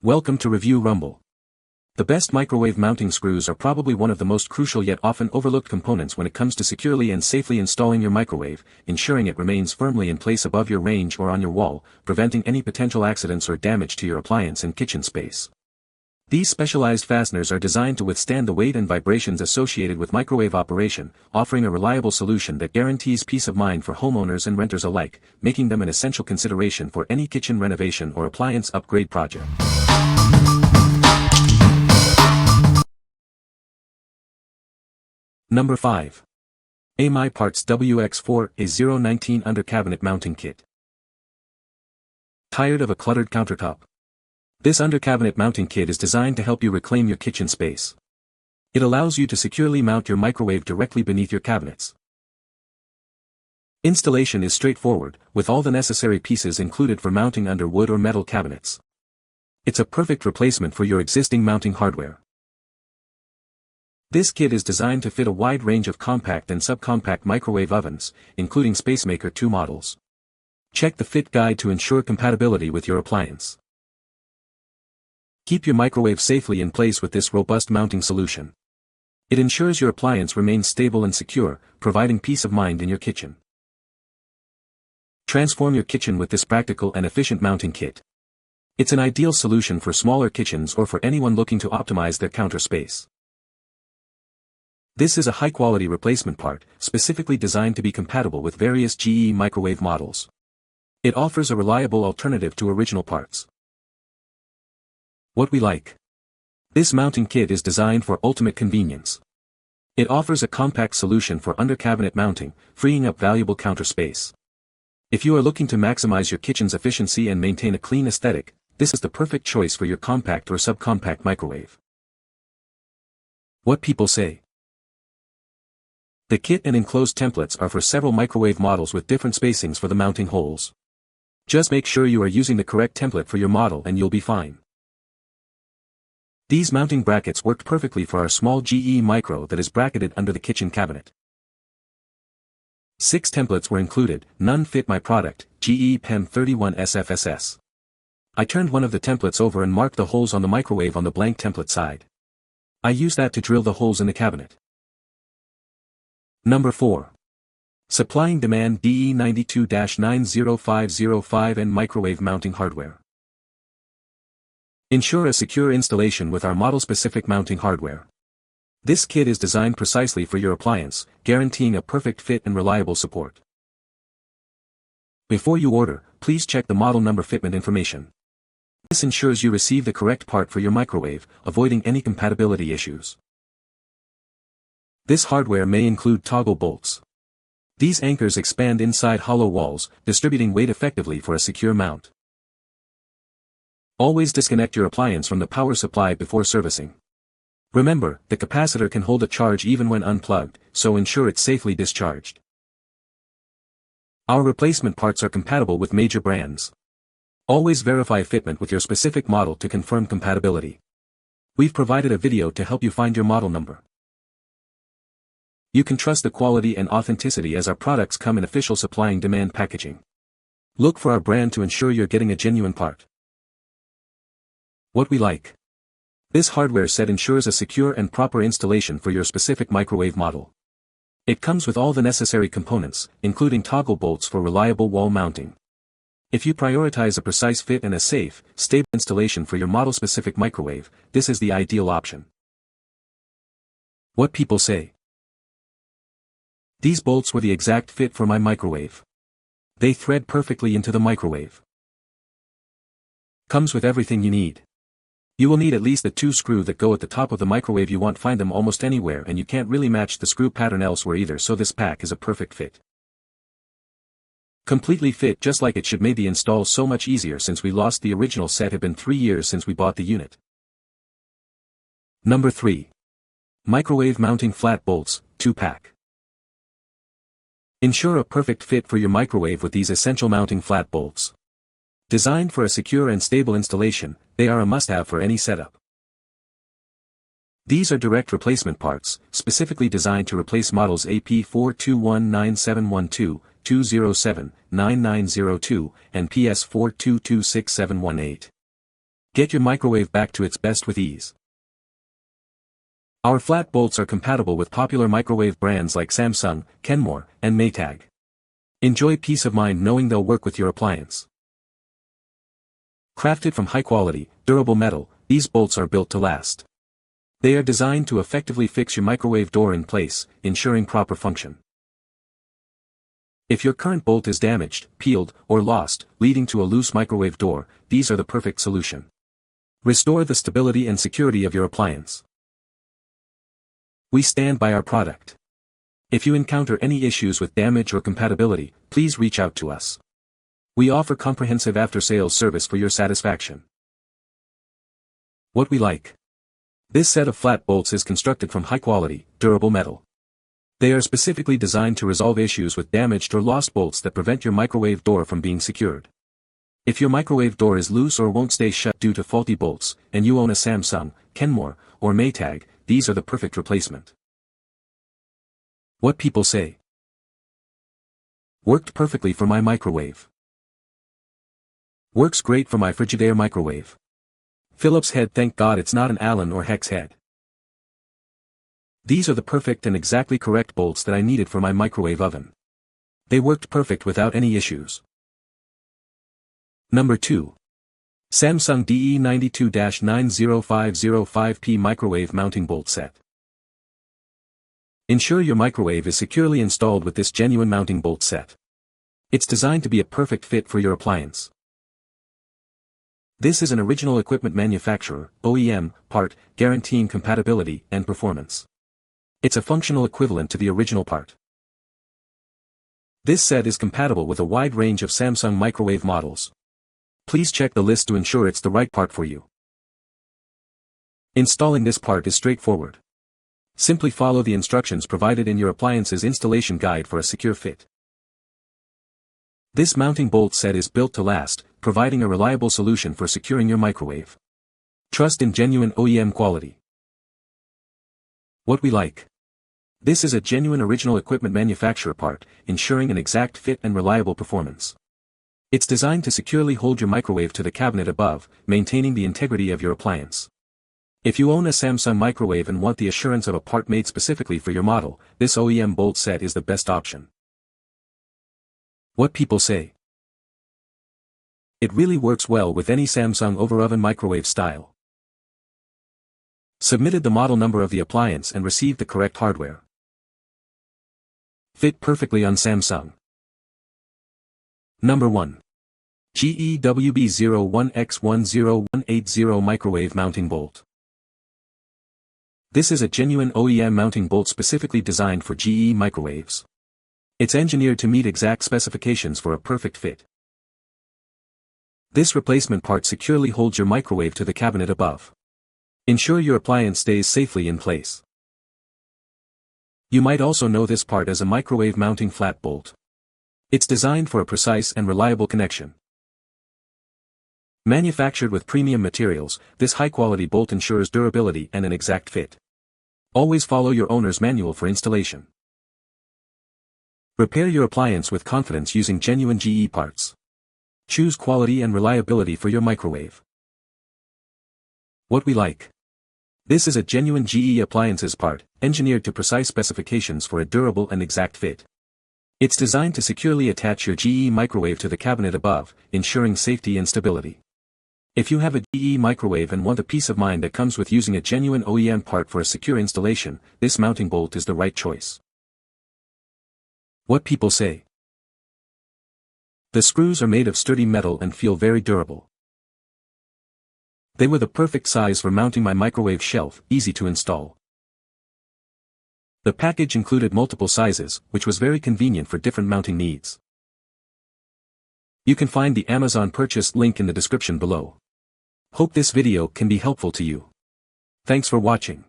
Welcome to Review Rumble. The best microwave mounting screws are probably one of the most crucial yet often overlooked components when it comes to securely and safely installing your microwave, ensuring it remains firmly in place above your range or on your wall, preventing any potential accidents or damage to your appliance and kitchen space. These specialized fasteners are designed to withstand the weight and vibrations associated with microwave operation, offering a reliable solution that guarantees peace of mind for homeowners and renters alike, making them an essential consideration for any kitchen renovation or appliance upgrade project. Number 5. AMI Parts WX4A019 Undercabinet Mounting Kit. Tired of a cluttered countertop? This undercabinet mounting kit is designed to help you reclaim your kitchen space. It allows you to securely mount your microwave directly beneath your cabinets. Installation is straightforward, with all the necessary pieces included for mounting under wood or metal cabinets. It's a perfect replacement for your existing mounting hardware. This kit is designed to fit a wide range of compact and subcompact microwave ovens, including Spacemaker 2 models. Check the fit guide to ensure compatibility with your appliance. Keep your microwave safely in place with this robust mounting solution. It ensures your appliance remains stable and secure, providing peace of mind in your kitchen. Transform your kitchen with this practical and efficient mounting kit. It's an ideal solution for smaller kitchens or for anyone looking to optimize their counter space. This is a high-quality replacement part, specifically designed to be compatible with various GE microwave models. It offers a reliable alternative to original parts. What we like. This mounting kit is designed for ultimate convenience. It offers a compact solution for undercabinet mounting, freeing up valuable counter space. If you are looking to maximize your kitchen's efficiency and maintain a clean aesthetic, this is the perfect choice for your compact or subcompact microwave. What people say. The kit and enclosed templates are for several microwave models with different spacings for the mounting holes. Just make sure you are using the correct template for your model and you'll be fine. These mounting brackets worked perfectly for our small GE Micro that is bracketed under the kitchen cabinet. 6 templates were included, none fit my product, GE PEM 31 SFSS. I turned one of the templates over and marked the holes on the microwave on the blank template side. I used that to drill the holes in the cabinet. Number 4. Supplying Demand DE92-90505 and Microwave Mounting Hardware. Ensure a secure installation with our model-specific mounting hardware. This kit is designed precisely for your appliance, guaranteeing a perfect fit and reliable support. Before you order, please check the model number fitment information. This ensures you receive the correct part for your microwave, avoiding any compatibility issues. This hardware may include toggle bolts. These anchors expand inside hollow walls, distributing weight effectively for a secure mount. Always disconnect your appliance from the power supply before servicing. Remember, the capacitor can hold a charge even when unplugged, so ensure it's safely discharged. Our replacement parts are compatible with major brands. Always verify fitment with your specific model to confirm compatibility. We've provided a video to help you find your model number. You can trust the quality and authenticity as our products come in official supplying demand packaging. Look for our brand to ensure you're getting a genuine part. What we like. This hardware set ensures a secure and proper installation for your specific microwave model. It comes with all the necessary components, including toggle bolts for reliable wall mounting. If you prioritize a precise fit and a safe, stable installation for your model-specific microwave, this is the ideal option. What people say. These bolts were the exact fit for my microwave. They thread perfectly into the microwave. Comes with everything you need. You will need at least the 2 screws that go at the top of the microwave. You won't find them almost anywhere and you can't really match the screw pattern elsewhere either, so this pack is a perfect fit. Completely fit just like it should, made the install so much easier since we lost the original set. Had been 3 years since we bought the unit. Number 3. Microwave Mounting Flat Bolts, 2-pack. Ensure a perfect fit for your microwave with these essential mounting flat bolts. Designed for a secure and stable installation, they are a must-have for any setup. These are direct replacement parts, specifically designed to replace models AP4219712, 207, 9902, and PS4226718. Get your microwave back to its best with ease. Our flat bolts are compatible with popular microwave brands like Samsung, Kenmore, and Maytag. Enjoy peace of mind knowing they'll work with your appliance. Crafted from high-quality, durable metal, these bolts are built to last. They are designed to effectively fix your microwave door in place, ensuring proper function. If your current bolt is damaged, peeled, or lost, leading to a loose microwave door, these are the perfect solution. Restore the stability and security of your appliance. We stand by our product. If you encounter any issues with damage or compatibility, please reach out to us. We offer comprehensive after-sales service for your satisfaction. What we like. This set of flat bolts is constructed from high-quality, durable metal. They are specifically designed to resolve issues with damaged or lost bolts that prevent your microwave door from being secured. If your microwave door is loose or won't stay shut due to faulty bolts, and you own a Samsung, Kenmore, or Maytag, these are the perfect replacement. What people say. Worked perfectly for my microwave. Works great for my Frigidaire microwave. Phillips head, thank God it's not an Allen or hex head. These are the perfect and exactly correct bolts that I needed for my microwave oven. They worked perfect without any issues. Number 2. Samsung DE92-90505P Microwave Mounting Bolt Set. Ensure your microwave is securely installed with this genuine mounting bolt set. It's designed to be a perfect fit for your appliance. This is an original equipment manufacturer, OEM, part, guaranteeing compatibility and performance. It's a functional equivalent to the original part. This set is compatible with a wide range of Samsung microwave models. Please check the list to ensure it's the right part for you. Installing this part is straightforward. Simply follow the instructions provided in your appliance's installation guide for a secure fit. This mounting bolt set is built to last, providing a reliable solution for securing your microwave. Trust in genuine OEM quality. What we like. This is a genuine original equipment manufacturer part, ensuring an exact fit and reliable performance. It's designed to securely hold your microwave to the cabinet above, maintaining the integrity of your appliance. If you own a Samsung microwave and want the assurance of a part made specifically for your model, this OEM bolt set is the best option. What people say. It really works well with any Samsung over-oven microwave style. Submitted the model number of the appliance and received the correct hardware. Fit perfectly on Samsung. Number 1. GEWB01X10180 Microwave Mounting Bolt. This is a genuine OEM mounting bolt specifically designed for GE microwaves. It's engineered to meet exact specifications for a perfect fit. This replacement part securely holds your microwave to the cabinet above. Ensure your appliance stays safely in place. You might also know this part as a microwave mounting flat bolt. It's designed for a precise and reliable connection. Manufactured with premium materials, this high-quality bolt ensures durability and an exact fit. Always follow your owner's manual for installation. Repair your appliance with confidence using genuine GE parts. Choose quality and reliability for your microwave. What we like. This is a genuine GE appliances part, engineered to precise specifications for a durable and exact fit. It's designed to securely attach your GE microwave to the cabinet above, ensuring safety and stability. If you have a GE microwave and want the peace of mind that comes with using a genuine OEM part for a secure installation, this mounting bolt is the right choice. What people say. The screws are made of sturdy metal and feel very durable. They were the perfect size for mounting my microwave shelf, easy to install. The package included multiple sizes, which was very convenient for different mounting needs. You can find the Amazon purchase link in the description below. Hope this video can be helpful to you. Thanks for watching.